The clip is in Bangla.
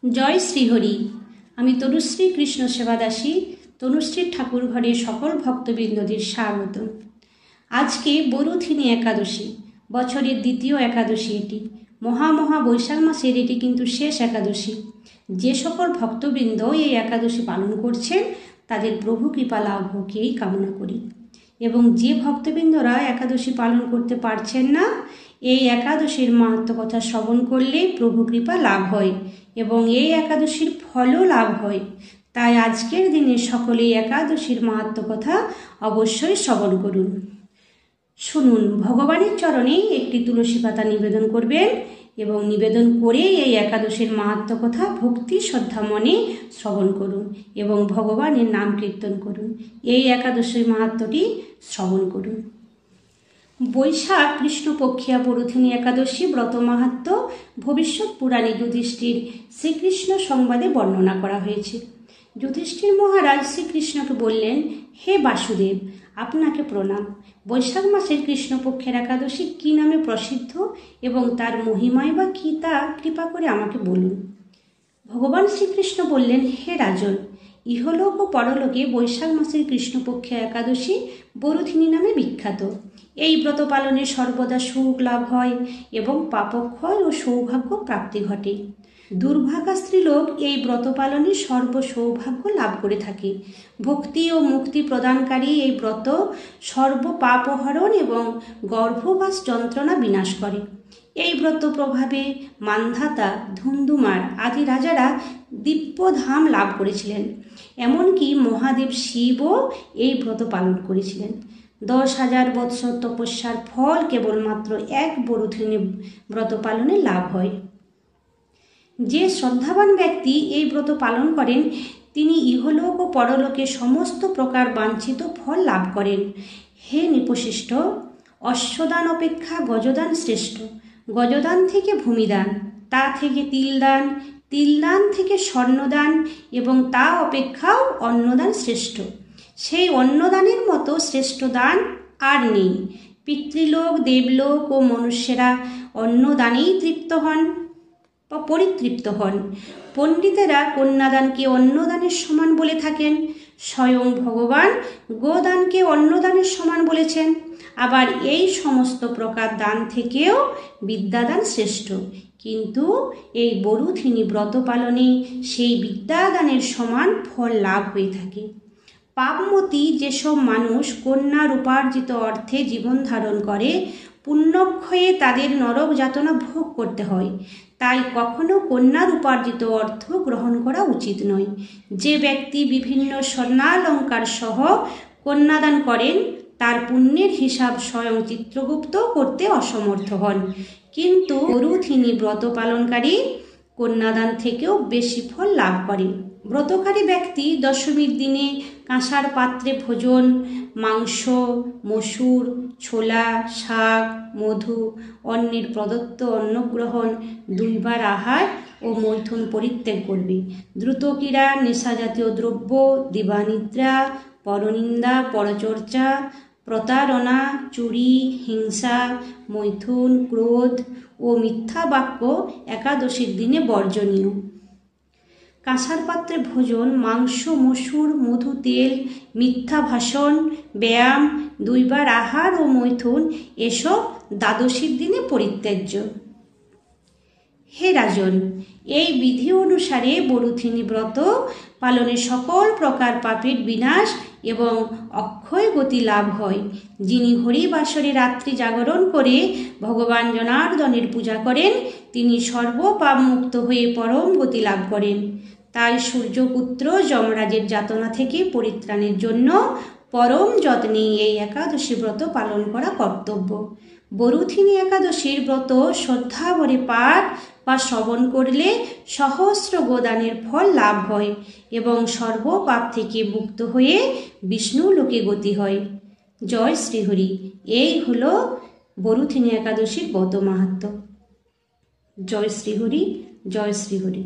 জয় শ্রীহরি। আমি তনুশ্রী কৃষ্ণ সেবাদাসী তনুশ্রীর ঠাকুর ঘরে সকল ভক্তবৃন্দদের স্বাগত। আজকে বরুথিনী একাদশী, বছরের দ্বিতীয় একাদশী। এটি মহা বৈশাখ মাসের এটি কিন্তু শেষ একাদশী। যে সকল ভক্তবৃন্দ এই একাদশী পালন করছেন তাদের প্রভু কৃপা লাভ হোক এই কামনা করি। এবং যে ভক্তবৃন্দরা একাদশী পালন করতে পারছেন না, এই একাদশীর মাহাত্ম্য কথা শ্রবণ করলে প্রভু কৃপা লাভ হয় এবং এই একাদশীর ফলও লাভ হয়। তাই আজকের দিনে সকলেই একাদশীর মাহাত্ম্য কথা অবশ্যই শ্রবণ করুন। শুনুন, ভগবানের চরণে একটি তুলসী পাতা নিবেদন করবেন এবং নিবেদন করে এই একাদশীর মাহাত্ম্য কথা ভক্তি শ্রদ্ধা মনে শ্রবণ করুন এবং ভগবানের নাম কীর্তন করুন। এই একাদশীর মাহাত্ম্যটি শ্রবণ করুন। বৈশাখ কৃষ্ণপক্ষিয়া বরুথিনী একাদশী ব্রত মাহাত্ম্য ভবিষ্যৎ পুরাণে যুধিষ্ঠির শ্রীকৃষ্ণ সংবাদে বর্ণনা করা হয়েছে। যুধিষ্ঠির মহারাজ শ্রীকৃষ্ণকে বললেন, হে বাসুদেব, আপনাকে প্রণাম। বৈশাখ মাসের কৃষ্ণপক্ষের একাদশী কী নামে প্রসিদ্ধ এবং তার মহিমায় বা কী তা কৃপা করে আমাকে বলুন। ভগবান শ্রীকৃষ্ণ বললেন, হে রাজন, ইহলোক ও পরলোকে বৈশাখ মাসের কৃষ্ণপক্ষের একাদশী বরুথিনী নামে বিখ্যাত। এই ব্রত পালনে সর্বদা সুখ লাভ হয় এবং পাপক্ষয় ও সৌভাগ্য প্রাপ্তি ঘটে। দুর্ভাগা স্ত্রীলোক এই ব্রত পালনে সর্বসৌভাগ্য লাভ করে থাকে। ভক্তি ও মুক্তি প্রদানকারী এই ব্রত সর্বপাপহরণ এবং গর্ভবাস যন্ত্রণা বিনাশ করে। এই ব্রত প্রভাবে মান্ধাতা, ধুন্ধুমার আদি রাজারা দিব্যধাম লাভ করেছিলেন। এমনকি মহাদেব শিবও এই ব্রত পালন করেছিলেন। 10,000 বৎসর তপস্যার ফল কেবলমাত্র এক বরুথিনী ব্রত পালনে লাভ হয়। যে শ্রদ্ধাবান ব্যক্তি এই ব্রত পালন করেন তিনি ইহলোক ও পরলোকে সমস্ত প্রকার বাঞ্ছিত ফল লাভ করেন। হে নৃপশিষ্ঠ, অশ্বদান অপেক্ষা গজদান শ্রেষ্ঠ। গজদান থেকে ভূমিদান, তা থেকে তিলদান, তিলদান থেকে স্বর্ণদান এবং তা অপেক্ষাও অন্নদান শ্রেষ্ঠ। সেই অন্নদানের মতো শ্রেষ্ঠ দান আর নেই। পিতৃলোক, দেবলোক ও মনুষ্যেরা অন্নদানেই তৃপ্ত হন বা পরিতৃপ্ত হন। পণ্ডিতেরা কন্যাদানকে অন্নদানের সমান বলে থাকেন। স্বয়ং ভগবান গোদানকে অন্নদানের সমান বলেছেন। আবার এই সমস্ত প্রকার দান থেকেও বিদ্যাদান শ্রেষ্ঠ। কিন্তু এই বরুথিনী ব্রত পালনে সেই বিদ্যাদানের সমান ফল লাভ হয়ে থাকে। পাপমতী যেসব মানুষ কন্যার উপার্জিত অর্থে জীবন ধারণ করে, পুণ্যক্ষয়ে তাদের নরক যাতনা ভোগ করতে হয়। তাই কখনো কন্যার উপার্জিত অর্থ গ্রহণ করা উচিত নয়। যে ব্যক্তি বিভিন্ন স্বর্ণালঙ্কার সহ কন্যাদান করেন তার পুণ্যের হিসাব স্বয়ং চিত্রগুপ্ত করতে অসমর্থ হন। কিন্তু বরুথিনী ব্রত পালনকারী কন্যাদান থেকেও বেশি ফল লাভ করে। ব্রতকারী ব্যক্তি দশমীর দিনে কাঁসার পাত্রে ভোজন, মাংস, মসুর, ছোলা, শাক, মধু, অন্যের প্রদত্ত অন্নগ্রহণ, 2 বার আহার ও মৈথুন পরিত্যাগ করবে। দ্রুতক্রীড়া, নেশাজাতীয় দ্রব্য, দিবানিদ্রা, পরনিন্দা, পরচর্চা, প্রতারণা, চুরি, হিংসা, মৈথুন, ক্রোধ ও মিথ্যা বাক্য একাদশীর দিনে বর্জনীয়। কাঁসার পাত্রে ভোজন, মাংস, মসুর, মধু, তেল, মিথ্যা ভাষণ, ব্যায়াম, 2 বার আহার ও মৈথুন এসব দ্বাদশীর দিনে পরিত্যাজ্য। হে রাজন, এই বিধি অনুসারে বরুথিনী ব্রত পালনে সকল প্রকার পাপের বিনাশ এবং অক্ষয় গতি লাভ হয়। যিনি হরিবাসরে রাত্রি জাগরণ করে ভগবান জনার্দনের পূজা করেন তিনি সর্বপাপ মুক্ত হয়ে পরম গতি লাভ করেন। তাই সূর্যপুত্র যমরাজের যাতনা থেকে পরিত্রাণের জন্য পরম যত্নে এই একাদশী ব্রত পালন করা কর্তব্য। বরুথিনী একাদশীর ব্রত শ্রদ্ধাভরে পাঠ বা শ্রবণ করলে সহস্র গোদানের ফল লাভ হয় এবং সর্বপাপ থেকে মুক্ত হয়ে বিষ্ণু লোকে গতি হয়। জয় শ্রীহরি। এই হলো বরুথিনী একাদশীর ব্রত মাহাত্ম্য। জয় শ্রীহরি, জয় শ্রীহরি।